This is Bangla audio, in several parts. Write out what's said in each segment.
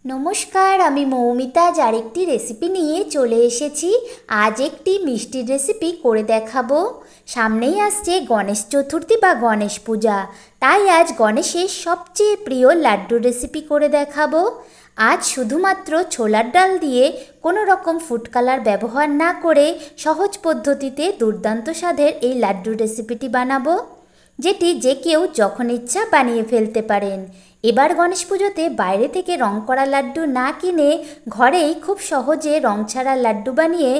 নমস্কার, আমি মৌমিতা আজ আরেকটি রেসিপি নিয়ে চলে এসেছি। আজ একটি মিষ্টির রেসিপি করে দেখাবো। সামনেই আসছে গণেশ চতুর্থী বা গণেশ পূজা, তাই আজ গণেশের সবচেয়ে প্রিয় লাড্ডুর রেসিপি করে দেখাবো। আজ শুধুমাত্র ছোলার ডাল দিয়ে কোনো রকম ফুড কালার ব্যবহার না করে সহজ পদ্ধতিতে দুর্দান্ত স্বাদের এই লাড্ডুর রেসিপিটি বানাবো, যেটি যে কেউ যখন ইচ্ছা বানিয়ে ফেলতে পারেন। এবার গণেশ পুজোতে বাইরে থেকে রং করা লাড্ডু না কিনে ঘরেই খুব সহজে রং ছাড়া লাড্ডু বানিয়ে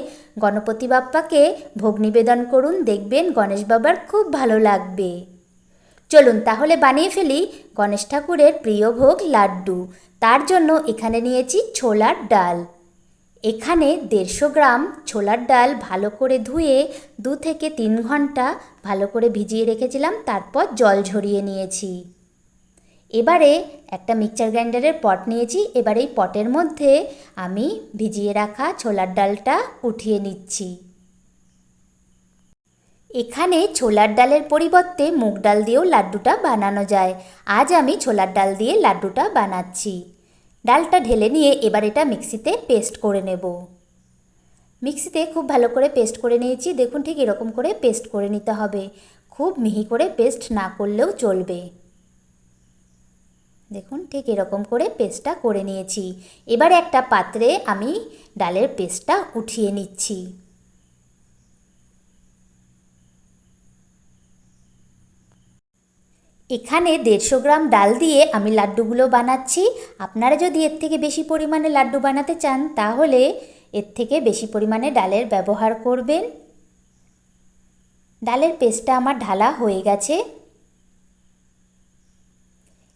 গণপতি বাপ্পাকে ভোগ নিবেদন করুন, দেখবেন গণেশ বাবার খুব ভালো লাগবে। চলুন তাহলে বানিয়ে ফেলি গণেশ ঠাকুরের প্রিয় ভোগ লাড্ডু। তার জন্য এখানে নিয়েছি ছোলার ডাল। এখানে 150 গ্রাম ছোলার ডাল ভালো করে ধুয়ে 2 থেকে 3 ঘন্টা ভালো করে ভিজিয়ে রেখেছিলাম, তারপর জল ঝরিয়ে নিয়েছি। এবারে একটা মিক্সচার গ্রাইন্ডারের পট নিয়েছি। এবার এই পটের মধ্যে আমি ভিজিয়ে রাখা ছোলার ডালটা উঠিয়ে নিচ্ছি। এখানে ছোলার ডালের পরিবর্তে মুগ ডাল দিয়েও লাড্ডুটা বানানো যায়। আজ আমি ছোলার ডাল দিয়ে লাড্ডুটা বানাচ্ছি। ডালটা ঢেলে নিয়ে এবার এটা মিক্সিতে পেস্ট করে নেব। মিক্সিতে খুব ভালো করে পেস্ট করে নিয়েছি। দেখুন ঠিক এরকম করে পেস্ট করে নিতে হবে, খুব মিহি করে পেস্ট না করলেও চলবে। দেখুন ঠিক এরকম করে পেস্টটা করে নিয়েছি। এবার একটা পাত্রে আমি ডালের পেস্টটা উঠিয়ে নিচ্ছি। এখানে 150 গ্রাম ডাল দিয়ে আমি লাড্ডুগুলো বানাচ্ছি। আপনারা যদি এর থেকে বেশি পরিমাণে লাড্ডু বানাতে চান তাহলে এর থেকে বেশি পরিমাণে ডালের ব্যবহার করবেন। ডালের পেস্টটা আমার ঢালা হয়ে গেছে।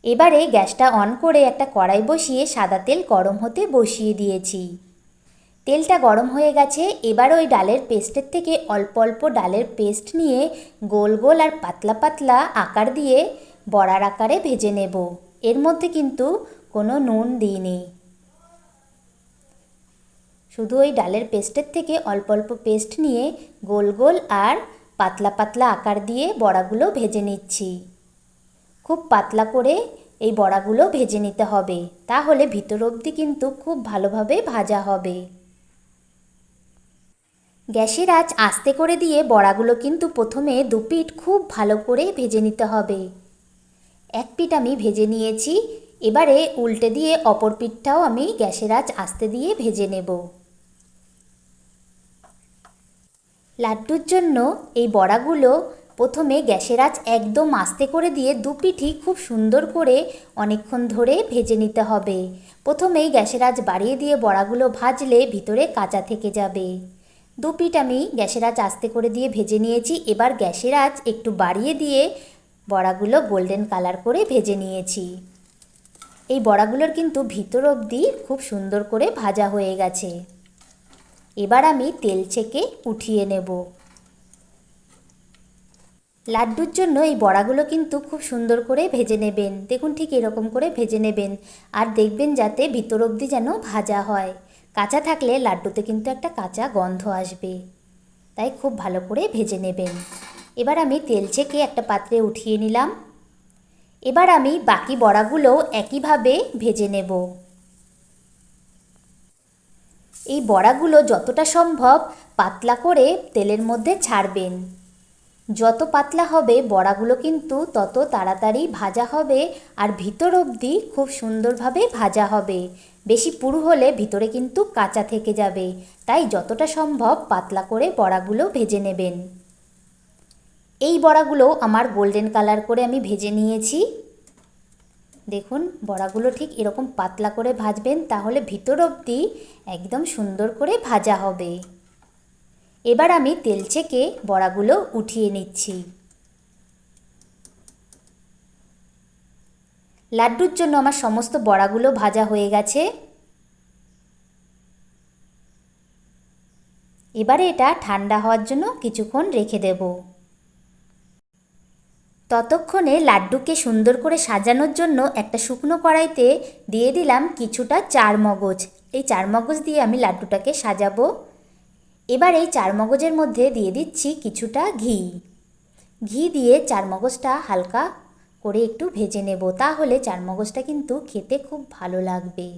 এবারে গ্যাসটা অন করে একটা কড়াই বসিয়ে সাদা তেল গরম হতে বসিয়ে দিয়েছি। তেলটা গরম হয়ে গেছে। এবার ওই ডালের পেস্টের থেকে অল্প অল্প ডালের পেস্ট নিয়ে গোল গোল আর পাতলা পাতলা আকার দিয়ে বড়ার আকারে ভেজে নেব। এর মধ্যে কিন্তু কোনো নুন দিইনি, শুধু ওই ডালের পেস্টের থেকে অল্প অল্প পেস্ট নিয়ে গোল গোল আর পাতলা পাতলা আকার দিয়ে বড়াগুলো ভেজে নিচ্ছি। খুব পাতলা করে এই বড়াগুলো ভেজে নিতে হবে, তাহলে ভিতর অবধি কিন্তু খুব ভালোভাবে ভাজা হবে। গ্যাসের আঁচ আস্তে করে দিয়ে বড়াগুলো কিন্তু প্রথমে 2 পিঠ খুব ভালো করে ভেজে নিতে হবে। 1 পিঠ আমি ভেজে নিয়েছি। এবারে উল্টে দিয়ে অপর পিঠটাও আমি গ্যাসের আঁচ আস্তে দিয়ে ভেজে নেব। লাড্ডুর জন্য এই বড়াগুলো প্রথমে গ্যাসের আঁচ একদম আস্তে করে দিয়ে 2 পিঠই খুব সুন্দর করে অনেকক্ষণ ধরে ভেজে নিতে হবে। প্রথমেই গ্যাসের আঁচ বাড়িয়ে দিয়ে বড়াগুলো ভাজলে ভিতরে কাঁচা থেকে যাবে। 2 পিঠ আমি গ্যাসের আঁচ আস্তে করে দিয়ে ভেজে নিয়েছি। এবার গ্যাসের আঁচ একটু বাড়িয়ে দিয়ে বড়াগুলো গোল্ডেন কালার করে ভেজে নিয়েছি। এই বড়াগুলোর কিন্তু ভিতর অবধি খুব সুন্দর করে ভাজা হয়ে গেছে। এবার আমি তেল ছেঁকে উঠিয়ে নেব। লাড্ডুর জন্য এই বড়াগুলো কিন্তু খুব সুন্দর করে ভেজে নেবেন। দেখুন ঠিক এরকম করে ভেজে নেবেন, আর দেখবেন যাতে ভিতর অবধি যেন ভাজা হয়। কাঁচা থাকলে লাড্ডুতে কিন্তু একটা কাঁচা গন্ধ আসবে, তাই খুব ভালো করে ভেজে নেবেন। এবার আমি তেল ছেঁকে একটা পাত্রে উঠিয়ে নিলাম। এবার আমি বাকি বড়াগুলো একইভাবে ভেজে নেব। এই বড়াগুলো যতটা সম্ভব পাতলা করে তেলের মধ্যে ছাড়বেন। যত পাতলা হবে বড়াগুলো কিন্তু তত তাড়াতাড়ি ভাজা হবে আর ভিতর অবধি খুব সুন্দরভাবে ভাজা হবে। বেশি পুরু হলে ভিতরে কিন্তু কাঁচা থেকে যাবে, তাই যতটা সম্ভব পাতলা করে বড়াগুলো ভেজে নেবেন। এই বড়াগুলো আমার গোল্ডেন কালার করে আমি ভেজে নিয়েছি। দেখুন বড়াগুলো ঠিক এরকম পাতলা করে ভাজবেন, তাহলে ভিতর অবধি একদম সুন্দর করে ভাজা হবে। এবার আমি তেল ছেঁকে বড়াগুলো উঠিয়ে নিচ্ছি। লাড্ডুর জন্য আমার সমস্ত বড়াগুলো ভাজা হয়ে গেছে। এবারে এটা ঠান্ডা হওয়ার জন্য কিছুক্ষণ রেখে দেব। ততক্ষণে লাড্ডুকে সুন্দর করে সাজানোর জন্য একটা শুকনো কড়াইতে দিয়ে দিলাম কিছুটা চারমগজ। এই চারমগজ দিয়ে আমি লাড্ডুটাকে সাজাবো। এবার এই চারমগজের মধ্যে দিয়ে দিচ্ছি কিছুটা ঘি। ঘি দিয়ে চারমগজটা হালকা করে একটু ভেজে নেব, তাহলে চারমগজটা কিন্তু খেতে খুব ভালো লাগবে।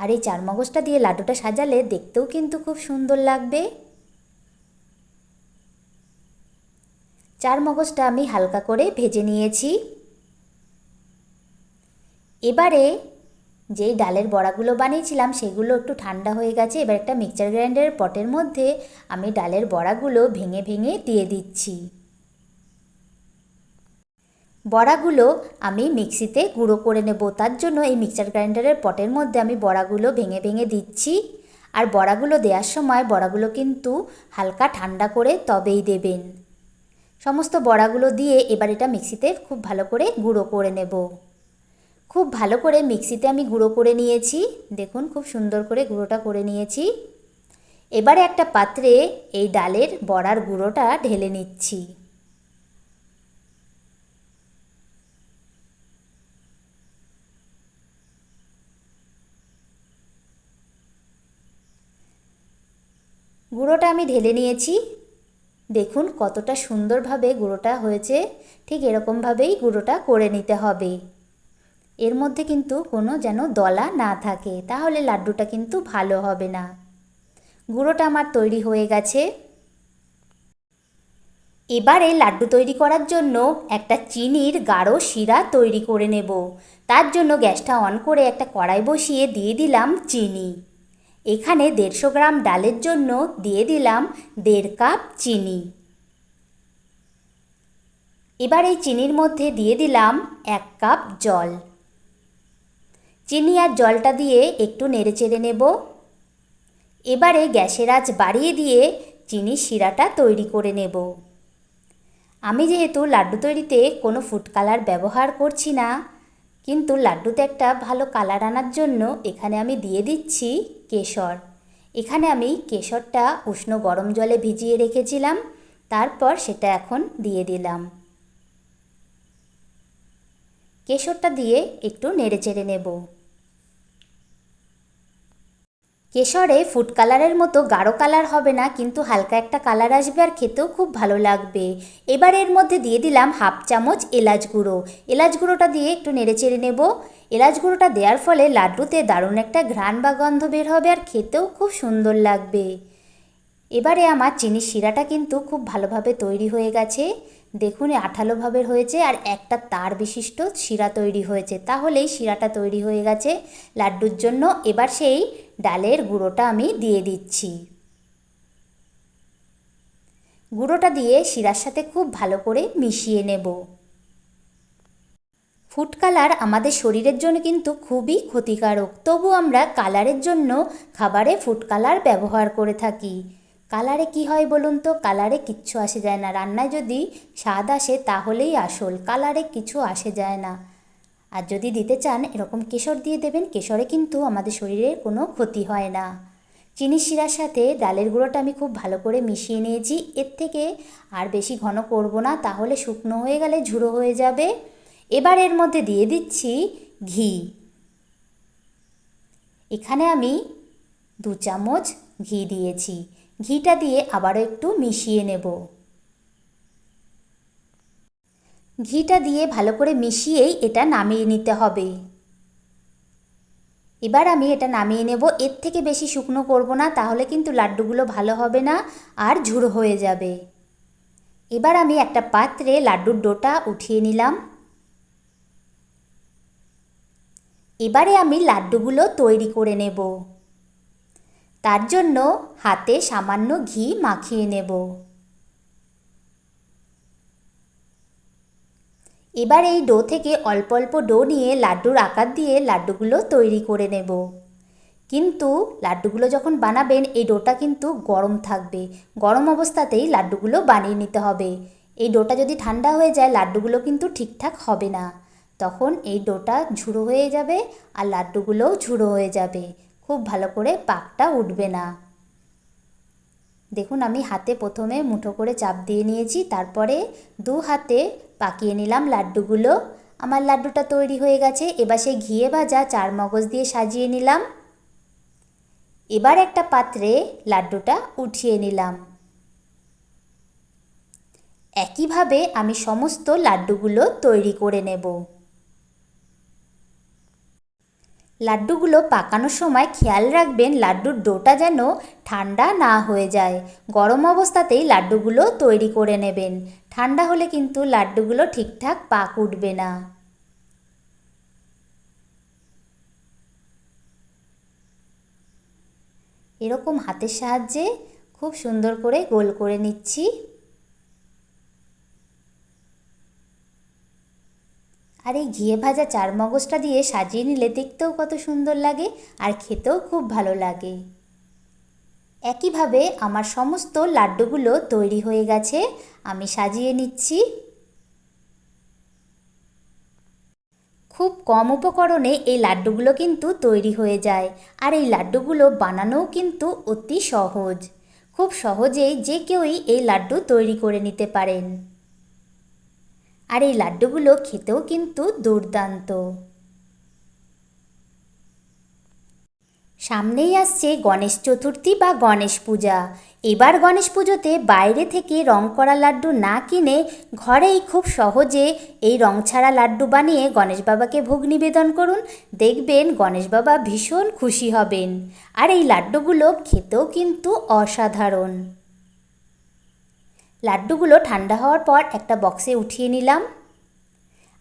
আর এই চারমগজটা দিয়ে লাড্ডুটা সাজালে দেখতেও কিন্তু খুব সুন্দর লাগবে। চারমগজটা আমি হালকা করে ভেজে নিয়েছি। এবারে যেই ডালের বড়াগুলো বানিয়েছিলাম সেগুলো একটু ঠান্ডা হয়ে গেছে। এবার একটা মিক্সচার গ্রাইন্ডারের পটের মধ্যে আমি ডালের বড়াগুলো ভেঙে ভেঙে দিয়ে দিচ্ছি। বড়াগুলো আমি মিক্সিতে গুঁড়ো করে নেব, তার জন্য এই মিক্সচার গ্রাইন্ডারের পটের মধ্যে আমি বড়াগুলো ভেঙে ভেঙে দিচ্ছি। আর বড়াগুলো দেওয়ার সময় বড়াগুলো কিন্তু হালকা ঠান্ডা করে তবেই দেবেন। সমস্ত বড়াগুলো দিয়ে এবার এটা মিক্সিতে খুব ভালো করে গুঁড়ো করে নেব। খুব ভালো করে মিক্সিতে আমি গুঁড়ো করে নিয়েছি। দেখুন খুব সুন্দর করে গুঁড়োটা করে নিয়েছি। এবারে একটা পাত্রে এই ডালের বড়ার গুঁড়োটা ঢেলে নিচ্ছি। গুঁড়োটা আমি ঢেলে নিয়েছি। দেখুন কতটা সুন্দরভাবে গুঁড়োটা হয়েছে। ঠিক এরকমভাবেই গুঁড়োটা করে নিতে হবে। এর মধ্যে কিন্তু কোনো যেন দলা না থাকে, তাহলে লাড্ডুটা কিন্তু ভালো হবে না। গুঁড়োটা আমার তৈরি হয়ে গেছে। এবারে লাড্ডু তৈরি করার জন্য একটা চিনির গাঢ় শিরা তৈরি করে নেব। তার জন্য গ্যাসটা অন করে একটা কড়াই বসিয়ে দিয়ে দিলাম চিনি। এখানে 150 গ্রাম ডালের জন্য দিয়ে দিলাম 1.5 কাপ চিনি। এবার এই চিনির মধ্যে দিয়ে দিলাম 1 কাপ জল। চিনি আর জলটা দিয়ে একটু নেড়েচেড়ে নেব। এবারে গ্যাসের আঁচ বাড়িয়ে দিয়ে চিনির শিরাটা তৈরি করে নেব। আমি যেহেতু লাড্ডু তৈরিতে কোনো ফুড কালার ব্যবহার করছি না, কিন্তু লাড্ডুতে একটা ভালো কালার আনার জন্য এখানে আমি দিয়ে দিচ্ছি কেশর। এখানে আমি কেশরটা উষ্ণ গরম জলে ভিজিয়ে রেখেছিলাম, তারপর সেটা এখন দিয়ে দিলাম। কেশরটা দিয়ে একটু নেড়েচেড়ে নেব। কেশরে ফুড কালারের মতো গাঢ় কালার হবে না, কিন্তু হালকা একটা কালার আসবে আর খেতেও খুব ভালো লাগবে। এবার এর মধ্যে দিয়ে দিলাম 1/2 চামচ এলাচ গুঁড়ো। এলাচ গুঁড়োটা দিয়ে একটু নেড়েচেড়ে নেব। এলাচ গুঁড়োটা দেওয়ার ফলে লাড্ডুতে দারুণ একটা ঘ্রাণ বা গন্ধ বের হবে আর খেতেও খুব সুন্দর লাগবে। এবারে আমার চিনির শিরাটা কিন্তু খুব ভালোভাবে তৈরি হয়ে গেছে। দেখুন আঠালোভাবে হয়েছে আর একটা তার বিশিষ্ট শিরা তৈরি হয়েছে, তাহলেই শিরাটা তৈরি হয়ে গেছে লাড্ডুর জন্য। এবার সেই ডালের গুঁড়োটা আমি দিয়ে দিচ্ছি। গুঁড়োটা দিয়ে শিরার সাথে খুব ভালো করে মিশিয়ে নেব। ফুড কালার আমাদের শরীরের জন্য কিন্তু খুবই ক্ষতিকারক, তবু আমরা কালারের জন্য খাবারে ফুড কালার ব্যবহার করে থাকি। কালারে কি হয় বলুন তো? কালারে কিচ্ছু আসে যায় না। রান্নায় যদি স্বাদ আসে তাহলেই আসল, কালারে কিছু আসে যায় না। আর যদি দিতে চান এরকম কেশর দিয়ে দেবেন, কেশরে কিন্তু আমাদের শরীরের কোনো ক্ষতি হয় না। চিনির শিরার সাথে ডালের গুঁড়োটা আমি খুব ভালো করে মিশিয়ে নিয়েছি। এর থেকে আর বেশি ঘন করব না, তাহলে শুকনো হয়ে গেলে ঝুড়ো হয়ে যাবে। এবার এর মধ্যে দিয়ে দিচ্ছি ঘি। এখানে আমি 2 চামচ ঘি দিয়েছি। ঘিটা দিয়ে আবারও একটু মিশিয়ে নেব। ঘিটা দিয়ে ভালো করে মিশিয়েই এটা নামিয়ে নিতে হবে। এবার আমি এটা নামিয়ে নেব। এর থেকে বেশি শুকনো করব না, তাহলে কিন্তু লাড্ডুগুলো ভালো হবে না আর ঝুড়ো হয়ে যাবে। এবার আমি একটা পাত্রে লাড্ডুর ডোটা উঠিয়ে নিলাম। এবারে আমি লাড্ডুগুলো তৈরি করে নেব। তার জন্য হাতে সামান্য ঘি মাখিয়ে নেব। এবার এই ডো থেকে অল্প অল্প ডো নিয়ে লাড্ডুর আকার দিয়ে লাড্ডুগুলো তৈরি করে নেব। কিন্তু লাড্ডুগুলো যখন বানাবেন এই ডোটা কিন্তু গরম থাকবে। গরম অবস্থাতেই লাড্ডুগুলো বানিয়ে নিতে হবে। এই ডোটা যদি ঠান্ডা হয়ে যায় লাড্ডুগুলো কিন্তু ঠিকঠাক হবে না। তখন এই ডোটা ঝুড়ো হয়ে যাবে আর লাড্ডুগুলোও ঝুড়ো হয়ে যাবে। খুব ভালো করে পাকটা উঠবে না। দেখুন আমি হাতে প্রথমে মুঠো করে চাপ দিয়ে নিয়েছি, তারপরে 2 হাতে পাকিয়ে নিলাম লাড্ডুগুলো। আমার লাড্ডুটা তৈরি হয়ে গেছে। এবার সেই ঘিয়ে ভাজা চারমগজ দিয়ে সাজিয়ে নিলাম। এবার একটা পাত্রে লাড্ডুটা উঠিয়ে নিলাম। একইভাবে আমি সমস্ত লাড্ডুগুলো তৈরি করে নেব। লাড্ডুগুলো পাকানোর সময় খেয়াল রাখবেন লাড্ডুর ডোটা যেন ঠান্ডা না হয়ে যায়। গরম অবস্থাতেই লাড্ডুগুলো তৈরি করে নেবেন, ঠান্ডা হলে কিন্তু লাড্ডুগুলো ঠিকঠাক পাক উঠবে না। এরকম হাতের সাহায্যে খুব সুন্দর করে গোল করে নিচ্ছি। আর এই ঘিয়ে ভাজা চারমগজটা দিয়ে সাজিয়ে নিলে দেখতেও কত সুন্দর লাগে আর খেতেও খুব ভালো লাগে। একইভাবে আমার সমস্ত লাড্ডুগুলো তৈরি হয়ে গেছে, আমি সাজিয়ে নিচ্ছি। খুব কম উপকরণে এই লাড্ডুগুলো কিন্তু তৈরি হয়ে যায়, আর এই লাড্ডুগুলো বানানোও কিন্তু অতি সহজ। খুব সহজেই যে কেউই এই লাড্ডু তৈরি করে নিতে পারেন। আর এই লাড্ডুগুলো খেতেও কিন্তু দুর্দান্ত। সামনেই আসছে গণেশ চতুর্থী বা গণেশ পূজা। এবার গণেশ পুজোতে বাইরে থেকে রং করা লাড্ডু না কিনে ঘরেই খুব সহজে এই রং ছাড়া লাড্ডু বানিয়ে গণেশ বাবাকে ভোগ নিবেদন করুন, দেখবেন গণেশ বাবা ভীষণ খুশি হবেন। আর এই লাড্ডুগুলো খেতেও কিন্তু অসাধারণ। লাড্ডুগুলো ঠান্ডা হওয়ার পর একটা বক্সে উঠিয়ে নিলাম।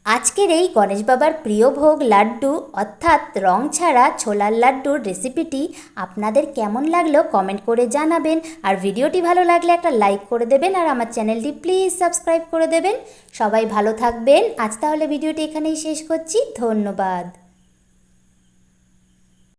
আজকের এই গণেশ বাবার প্রিয় ভোগ লাড্ডু অর্থাৎ রং ছাড়া ছোলার লাড্ডুর রেসিপিটি আপনাদের কেমন লাগলো কমেন্ট করে জানাবেন। আর ভিডিওটি ভালো লাগলে একটা লাইক করে দেবেন আর আমার চ্যানেলটি প্লিজ সাবস্ক্রাইব করে দেবেন। সবাই ভালো থাকবেন। আজ তাহলে ভিডিওটি এখানেই শেষ করছি। ধন্যবাদ।